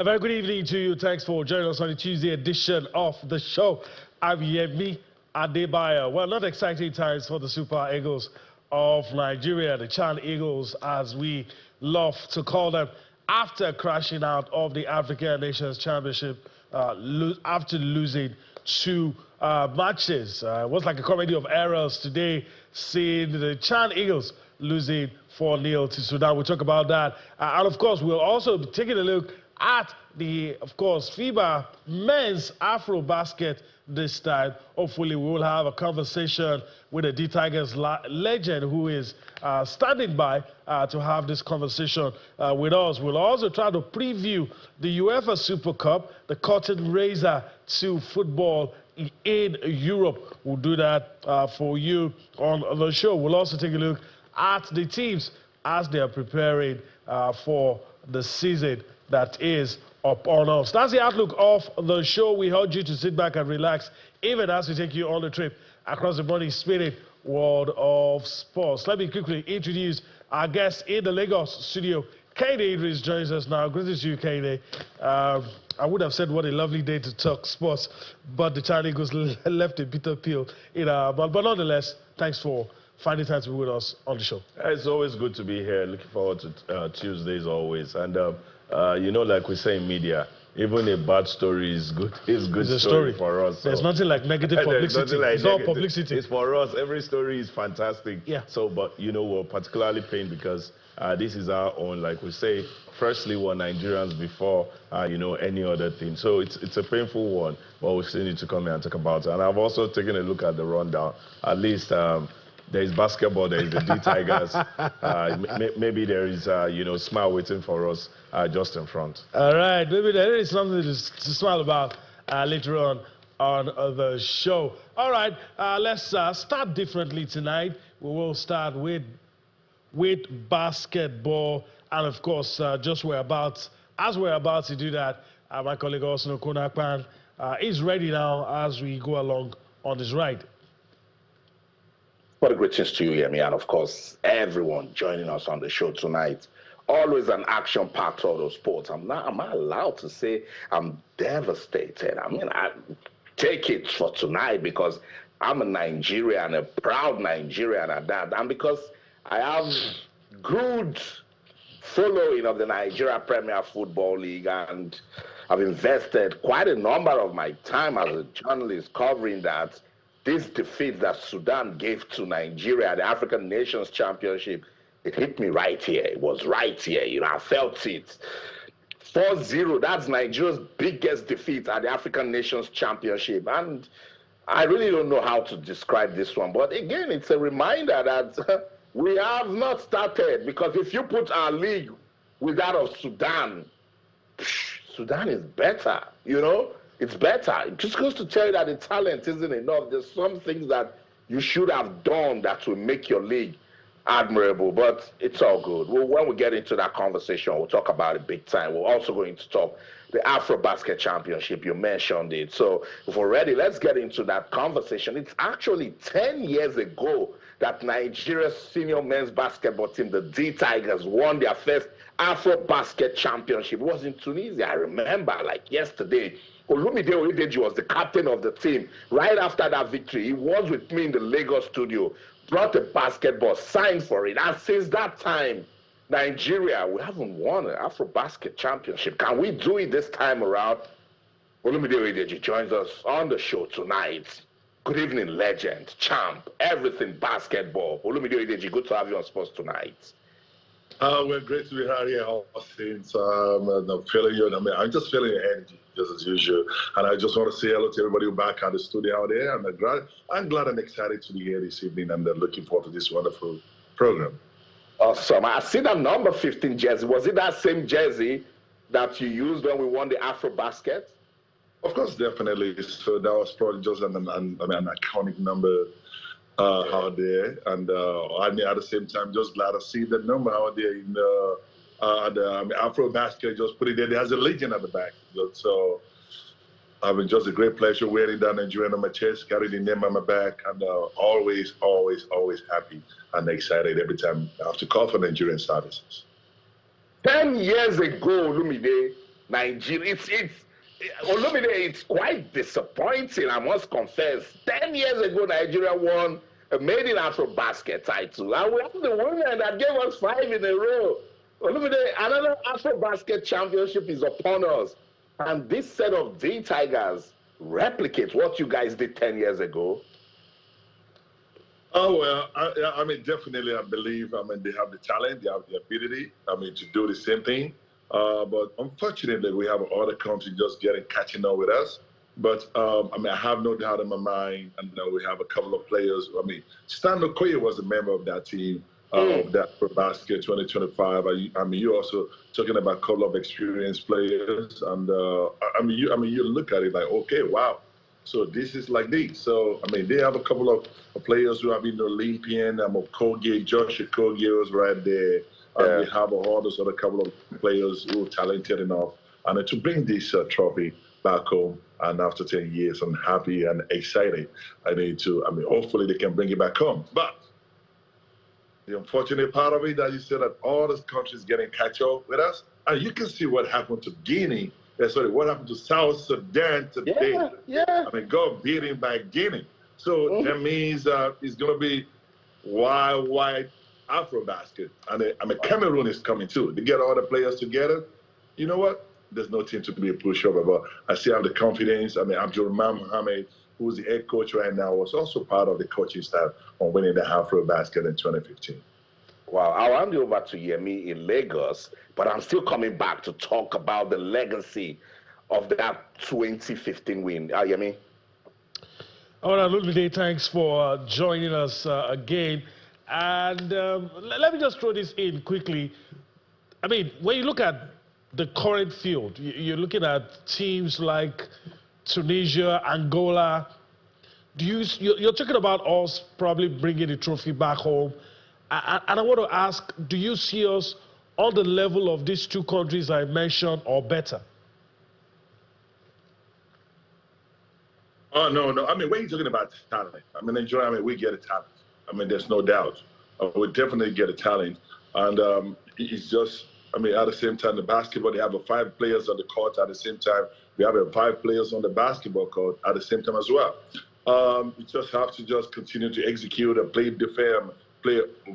A very good evening to you. Thanks for joining us on the Tuesday edition of the show. I'm Yemi Adebayo. Well, not exciting times for the Super Eagles of Nigeria, the Chan Eagles, as we love to call them, after crashing out of the African Nations Championship after losing two matches. It was like a comedy of errors today, seeing the Chan Eagles losing 4-0 to Sudan. We'll talk about that. And of course, we'll also be taking a look at the, of course, FIBA men's Afrobasket this time. Hopefully, we will have a conversation with the D-Tigers legend who is standing by to have this conversation with us. We'll also try to preview the UEFA Super Cup, the curtain raiser to football in Europe. We'll do that for you on the show. We'll also take a look at the teams as they are preparing for the season that is upon us. That's the outlook of the show. We urge you to sit back and relax, even as we take you on the trip across the money spirit world of sports. Let me quickly introduce our guest in the Lagos studio. Kade Idris joins us now. Greetings to you, Kade. I would have said what a lovely day to talk sports, but the Chan Eagles left a bitter pill in our but nonetheless, thanks for finding time to be with us on the show. It's always good to be here. Looking forward to Tuesdays always. And you know, like we say in media, even a bad story is good. It's good story for us. So. There's nothing like negative publicity. It's all publicity. It's for us. Every story is fantastic. Yeah. So, but you know, we're particularly pained because this is our own, like we say, firstly, we're Nigerians before, you know, any other thing. So it's a painful one, but we still need to come here and talk about it. And I've also taken a look at the rundown. At least there is basketball, there is the D-Tigers. Maybe there is, you know, smile waiting for us just in front. All right, maybe there is something to smile about later on the show. All right, let's start differently tonight. We will start with basketball. And of course, as we're about to do that, my colleague Osino Konakpan is ready now as we go along on this ride. What a greetings to you, Yemi, and of course, everyone joining us on the show tonight. Always an action-packed total sports. I'm not allowed to say I'm devastated. I mean, I take it for tonight because I'm a Nigerian, a proud Nigerian at that, and because I have good following of the Nigeria Premier Football League, and I've invested quite a number of my time as a journalist covering that. This defeat that Sudan gave to Nigeria at the African Nations Championship, it hit me right here. It was right here. You know, I felt it. 4-0, that's Nigeria's biggest defeat at the African Nations Championship. And I really don't know how to describe this one. But again, it's a reminder that we have not started. Because if you put our league with that of Sudan, Sudan is better, you know? It's better. It just goes to tell you that the talent isn't enough. There's some things that you should have done that will make your league admirable, but it's all good. Well, when we get into that conversation, we'll talk about it big time. We're also going to talk the Afrobasket Championship. You mentioned it. So if we're ready, let's get into that conversation. It's actually 10 years ago that Nigeria's senior men's basketball team, the D-Tigers, won their first Afrobasket Championship. It was in Tunisia. I remember like yesterday. Oyedeji was the captain of the team. Right after that victory, he was with me in the Lagos studio, brought a basketball, signed for it. And since that time, Nigeria, we haven't won an Afrobasket Championship. Can we do it this time around? Oyedeji joins us on the show tonight. Good evening, legend, champ, everything basketball. Oyedeji, good to have you on Sports Tonight. Well, great to be here all since I'm feeling you. I mean, I'm just feeling your energy, just as usual. And I just want to say hello to everybody back at the studio out there. And I'm glad and excited to be here this evening and looking forward to this wonderful program. Awesome. I see that number 15 jersey. Was it that same jersey that you used when we won the Afrobasket? Of course, definitely. So that was probably just an iconic number out there, and at the same time, just glad to see the number out there in the Afrobasket. Just put it there. There's a legend at the back. So I mean, just a great pleasure wearing that Nigerian on my chest, carrying the name on my back, and always happy and excited every time I have to call for Nigerian services. 10 years ago, Lumide, Nigeria, Olumide, it's quite disappointing, I must confess. 10 years ago, Nigeria won a made in Afrobasket title, and we have the women that gave us 5 in a row. Olumide, another Afrobasket championship is upon us, and this set of D Tigers replicates what you guys did 10 years ago. Oh, well, I mean, definitely, I believe, they have the talent, they have the ability, to do the same thing. But unfortunately, we have other countries just catching up with us. But, I have no doubt in my mind, and we have a couple of players. Stan Okoye was a member of that team, of that Afrobasket 2025. You're also talking about a couple of experienced players. And, you look at it like, okay, wow. So this is like this. So, they have a couple of players who have been Olympian. Okoye, Josh Okoye was right there. They have all those other couple of players who are talented enough. And to bring this trophy back home, and after 10 years, I'm happy and excited. Hopefully they can bring it back home. But the unfortunate part of it that you said that all these countries getting catch up with us, and you can see what happened to Guinea. What happened to South Sudan today? Yeah. God beating by Guinea. So that means it's going to be wide Afrobasket. And Cameroon is coming too. They get all the players together. You know what? There's no team to be a pushover, but I still have the confidence. Abdulrahman Mohammed, who's the head coach right now, was also part of the coaching staff on winning the Afrobasket in 2015. Wow, I'll hand you over to Yemi in Lagos, but I'm still coming back to talk about the legacy of that 2015 win. Yemi? All right, Olumide, thanks for joining us again. And let me just throw this in quickly. When you look at the current field, you're looking at teams like Tunisia, Angola. You're talking about us probably bringing the trophy back home. And I want to ask, do you see us on the level of these two countries I mentioned or better? Oh, no. When you're talking about talent, Nigeria, we get a talent. There's no doubt. We definitely get a talent. And it's just, at the same time, the basketball, they have 5 players on the court at the same time. We have 5 players on the basketball court at the same time as well. You just have to just continue to execute and play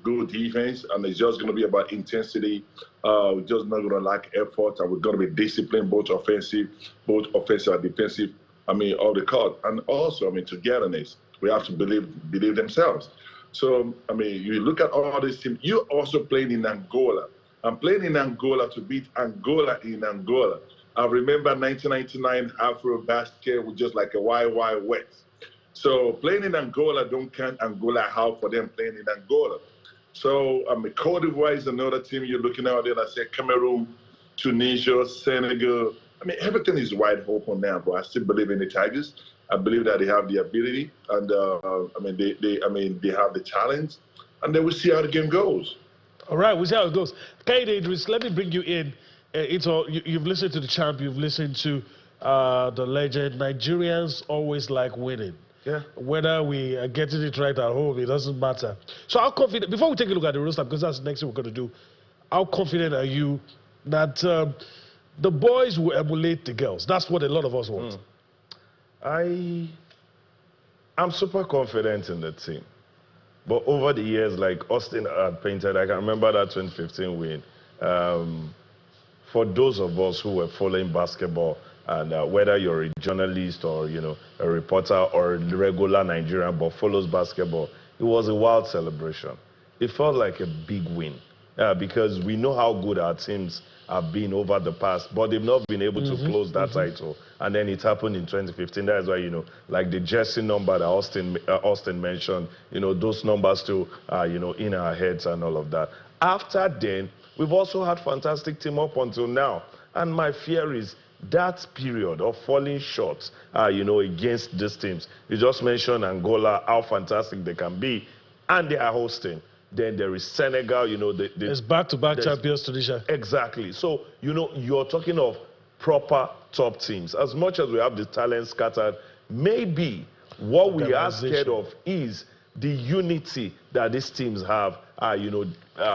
good defense, and it's just going to be about intensity. We're just not going to lack effort, and we're going to be disciplined, both offensive and defensive, of the court. And also, togetherness. We have to believe themselves. So, you look at all these teams. You also played in Angola. I'm playing in Angola to beat Angola in Angola. I remember 1999 Afrobasket was just like a Wild West. So playing in Angola don't count Angola out for them playing in Angola. So Cote d'Ivoire is another team you're looking at there. I say Cameroon, Tunisia, Senegal. Everything is wide open now, but I still believe in the Tigers. I believe that they have the ability, and they have the talent, and then we'll see how the game goes. All right, we'll see how it goes. Kaide Idris, let me bring you in. You've listened to the champ, you've listened to the legend. Nigerians always like winning. Yeah. Whether we are getting it right at home, it doesn't matter. So how confident, before we take a look at the roster, because that's the next thing we're going to do, how confident are you that the boys will emulate the girls? That's what a lot of us want. I'm super confident in the team. But over the years, like Austin had painted, I can remember that 2015 win. For those of us who were following basketball, and whether you're a journalist or, a reporter or a regular Nigerian but follows basketball, it was a wild celebration. It felt like a big win because we know how good our teams have been over the past, but they've not been able to close that title. And then it happened in 2015. That's why, like the jersey number that Austin mentioned, those numbers still, in our heads and all of that. After then, we've also had fantastic team up until now. And my fear is that period of falling short, against these teams. You just mentioned Angola, how fantastic they can be, and they are hosting. Then there is Senegal, It's back-to-back champions, Tunisia. Exactly. So, you're talking of proper top teams. As much as we have the talent scattered, maybe what we are scared of is the unity that these teams have,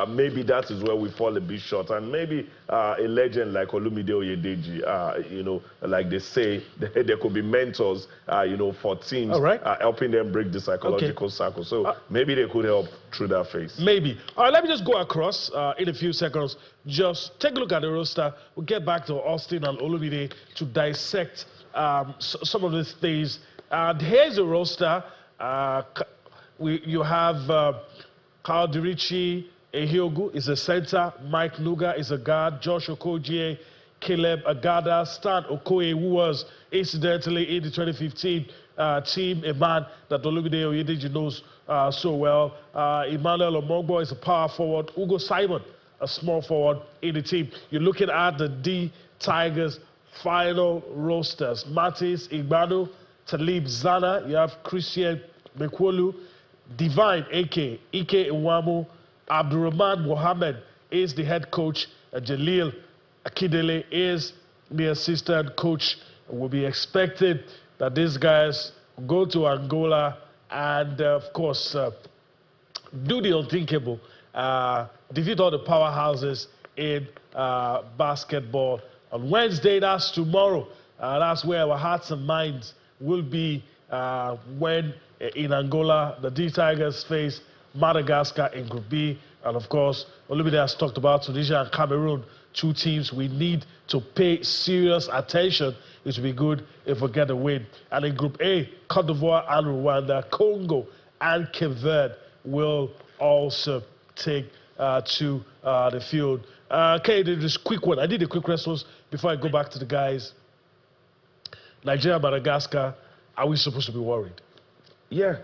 maybe that is where we fall a bit short. And maybe a legend like Olumide Oyedeji, like they say, there could be mentors, for teams, helping them break the psychological circle. So maybe they could help through that phase. Maybe. All right, let me just go across in a few seconds. Just take a look at the roster. We'll get back to Austin and Olumide to dissect some of these things. Here's the roster. You have Carl Dirichi Ehiogu is a center, Mike Nuga is a guard, Josh Okojie, Caleb Agada, Stan Okoye, who was incidentally in the 2015 team, a man that Olumide Oyedeji knows so well. Emmanuel Omogbo is a power forward, Ugo Simon, a small forward in the team. You're looking at the D Tigers final rosters. Matis Igbanu, Talib Zana, you have Christian Mekwolu, Divine Ike Iwamu, Abdurrahman Mohammed is the head coach, Jalil Akidele is the assistant coach. We'll be expected that these guys go to Angola and, of course, do the unthinkable, defeat all the powerhouses in basketball. On Wednesday, that's tomorrow, that's where our hearts and minds will be when in Angola, the D Tigers face Madagascar in Group B. And of course, Olumide has talked about Tunisia and Cameroon, two teams we need to pay serious attention. It would be good if we get a win. And in Group A, Cote d'Ivoire and Rwanda, Congo and Cape Verde will also take to the field. Okay, this quick one. I did a quick response before I go back to the guys. Nigeria, Madagascar, are we supposed to be worried? Yeah,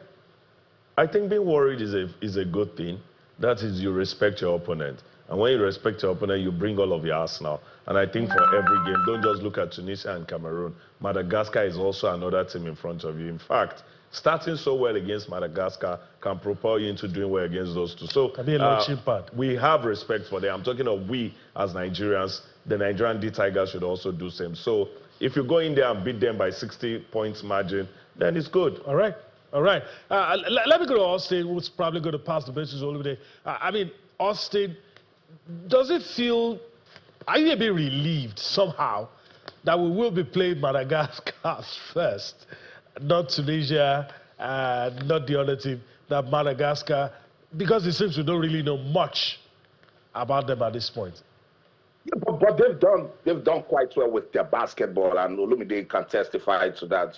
I think being worried is a good thing. That is, you respect your opponent. And when you respect your opponent, you bring all of your arsenal. And I think for every game, don't just look at Tunisia and Cameroon. Madagascar is also another team in front of you. In fact, starting so well against Madagascar can propel you into doing well against those two. So we have respect for them. I'm talking of we as Nigerians. The Nigerian D Tigers should also do same. So if you go in there and beat them by 60 points margin, then it's good. All right. All right. Let me go to Austin, who's probably going to pass the benches all day. I mean, Austin, does it feel, are you a bit relieved somehow that we will be playing Madagascar first, not Tunisia, not the other team, that Madagascar, because it seems we don't really know much about them at this point? Yeah, but they've done quite well with their basketball, and Olumide can testify to that.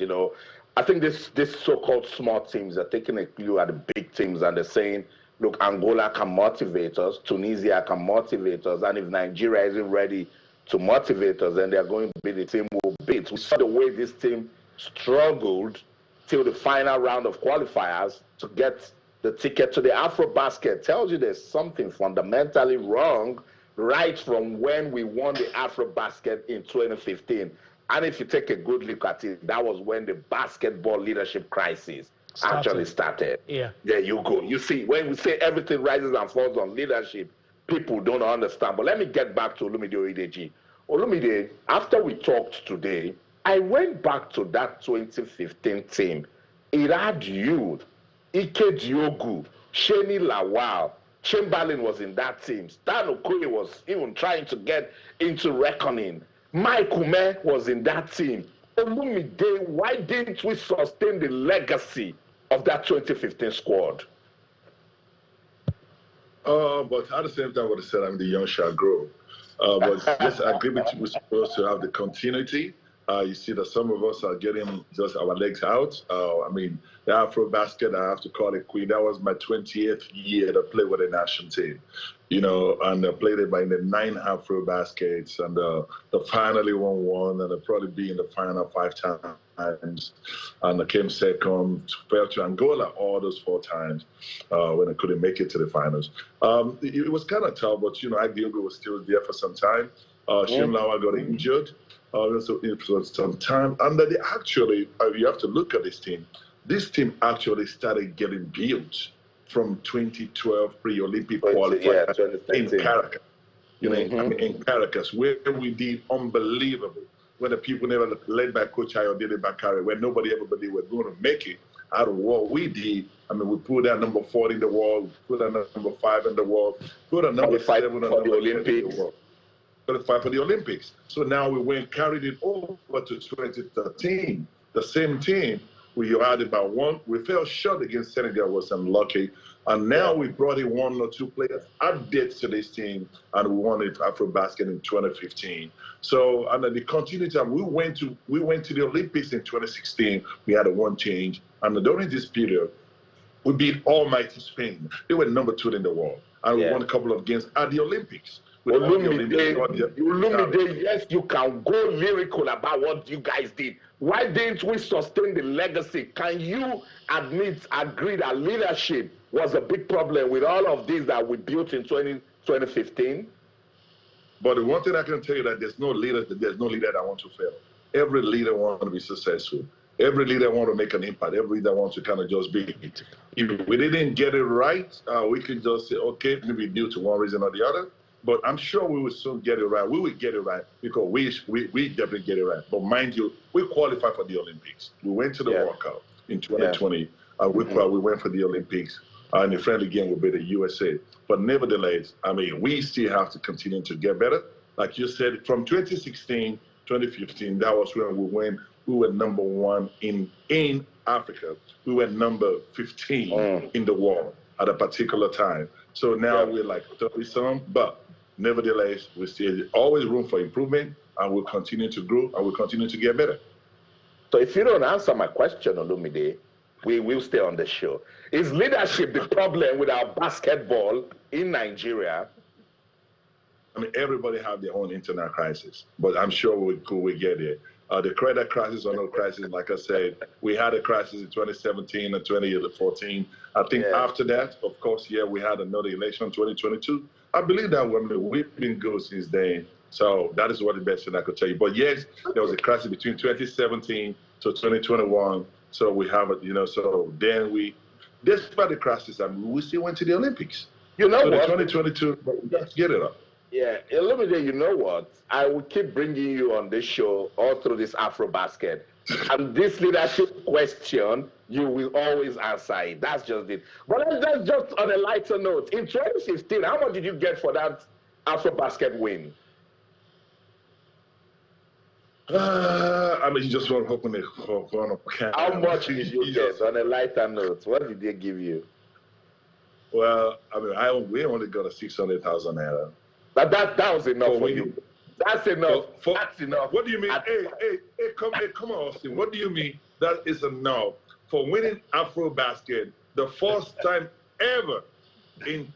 I think this so-called small teams are taking a clue at the big teams, and they're saying, look, Angola can motivate us, Tunisia can motivate us, and if Nigeria isn't ready to motivate us, then they're going to be the team we'll beat. We saw the way this team struggled till the final round of qualifiers to get the ticket to the Afrobasket. Tells you there's something fundamentally wrong right from when we won the Afrobasket in 2015. And if you take a good look at it, that was when the basketball leadership crisis actually started. Yeah. There you go. You see, when we say everything rises and falls on leadership, people don't understand. But let me get back to Olumide Oyedeji. Olumide, after we talked today, I went back to that 2015 team. It had youth, Ike Diogu, Sheni Lawal, Chamberlain was in that team. Stan Okoye was even trying to get into reckoning. Mike Ume was in that team. Olumide, why didn't we sustain the legacy of that 2015 squad? But at the same time, what I said, I'm the young shall grow. But yes, I agree with you. We're supposed to have the continuity. You see that some of us are getting just our legs out. I mean, the Afrobasket, I have to call it queen. That was my 20th year to play with the national team, and I played it by the 9 Afrobaskets, and the finally won one, and I'll probably be in the final 5 times. And I came second, fell to Angola all those 4 times when I couldn't make it to the finals. It was kind of tough, but, Diogo was still there for some time. Shem Lawa got injured. So it was some time. And then actually, you have to look at this team. This team actually started getting built from 2012 pre-Olympic qualifier in Caracas. In Caracas, where we did unbelievable. When the people never led by Coach Ayodele Bakare, where nobody ever believed we were going to make it. out of what we did. I mean, we put that number 40 in the world, put that number 5 in the world, put a number 7 on the Olympics. 35 for the Olympics. So now we went carried it over to 2013. The same team, we added by one. We fell short against Senegal, was unlucky. And now we brought in 1 or 2 players, added to this team, and we won it Afrobasket in 2015. So, and then the continuity, we went to the Olympics in 2016. We had a one change, and during this period, we beat almighty Spain. They were number 2 in the world, and we won a couple of games at the Olympics. Olumide, yes, you can go lyrical about what you guys did. Why didn't we sustain the legacy? Can you agree that leadership was a big problem with all of this that we built in 2015? But the one thing I can tell you that there's no leader that wants to fail. Every leader wants to be successful. Every leader wants to make an impact. Every leader wants to kind of just be. If we didn't get it right, we could just say, okay, maybe due to one reason or the other. But I'm sure we will soon get it right. We will get it right because we definitely get it right. But mind you, we qualified for the Olympics. We went to the World Cup in 2020. We went for the Olympics. In the friendly game, we beat the USA. But nevertheless, I mean, we still have to continue to get better. Like you said, from 2016, 2015, that was when we were number 1 in Africa. We were number 15 in the world at a particular time. So now we're like 30-some, but nevertheless, we still always room for improvement, and we'll continue to grow, and we'll continue to get better. So if you don't answer my question, Olumide, we will stay on the show. Is leadership the problem with our basketball in Nigeria? I mean, everybody have their own internal crisis, but I'm sure we get there. The credit crisis or no crisis, like I said, we had a crisis in 2017 and 2014. I think after that, of course, we had another election in 2022. I believe that we've been good since then. So that is what the best thing I could tell you. But yes, there was a crisis between 2017 to 2021. So we have it, so then despite the crisis, we still went to the Olympics. You know so what? 2022, let's get it up. Yeah, Olumide, you know what? I will keep bringing you on this show all through this Afrobasket. And this leadership question, you will always answer it. That's just it. But let's just on a lighter note. In 2015, how much did you get for that Afrobasket win? I mean, you just want to open it for How much did you get on a lighter note? What did they give you? Well, I mean, we only got a 600,000 naira. But that was enough for you. That's enough. That's enough. What do you mean? Hey, come on, Austin. What do you mean that is enough for winning Afrobasket the first time ever in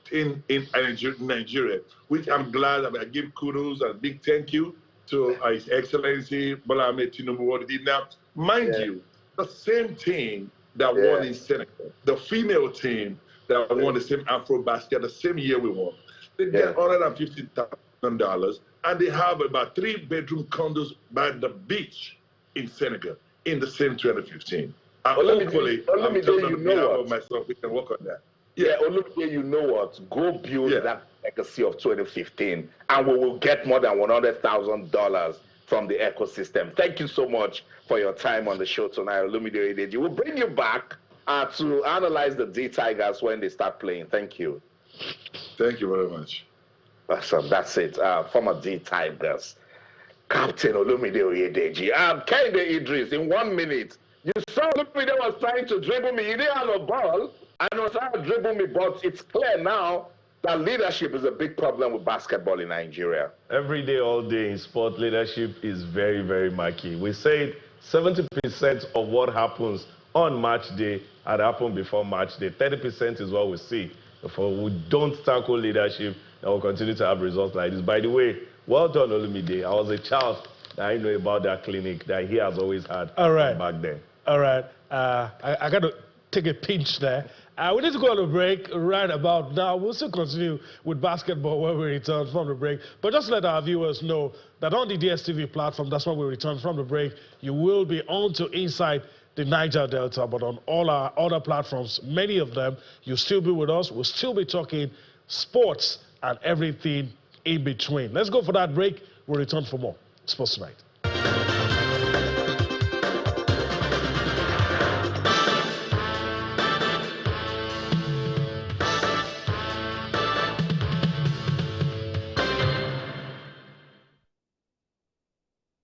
Nigeria? Which I'm glad. I give kudos and big thank you to His Excellency Bola Ahmed Tinubu. What he did now, mind you, the same team that won in Senegal, the female team that won the same Afrobasket the same year we won. They get $150,000, and they have about 3-bedroom condos by the beach in Senegal in the same 2015. Hopefully, I'm telling you myself, we can work on that. Yeah, Olumide, you know what? Go build that legacy of 2015, and we will get more than $100,000 from the ecosystem. Thank you so much for your time on the show tonight, Olumide Oyedeji. We'll bring you back to analyze the D Tigers when they start playing. Thank you. Thank you very much. Awesome. That's it. Former D Tigers, Captain Olumide Oyedeji. Kehinde Idris, in 1 minute, you saw Olumide was trying to dribble me. He didn't have a ball, and was trying to dribble me, but it's clear now that leadership is a big problem with basketball in Nigeria. Every day, all day in sport, leadership is very, very murky. We say 70% of what happens on match day had happened before match day. 30% is what we see. If we don't tackle leadership, and we'll continue to have results like this. By the way, well done, Olumide. I was a child that I know about that clinic that he has always had back then. All right. I got to take a pinch there. We need to go on a break right about now. We'll still continue with basketball when we return from the break. But just let our viewers know that on the DSTV platform, that's when we return from the break, you will be on to Inside the Niger Delta, but on all our other platforms, many of them, you'll still be with us. We'll still be talking sports and everything in between. Let's go for that break. We'll return for more Sports Tonight.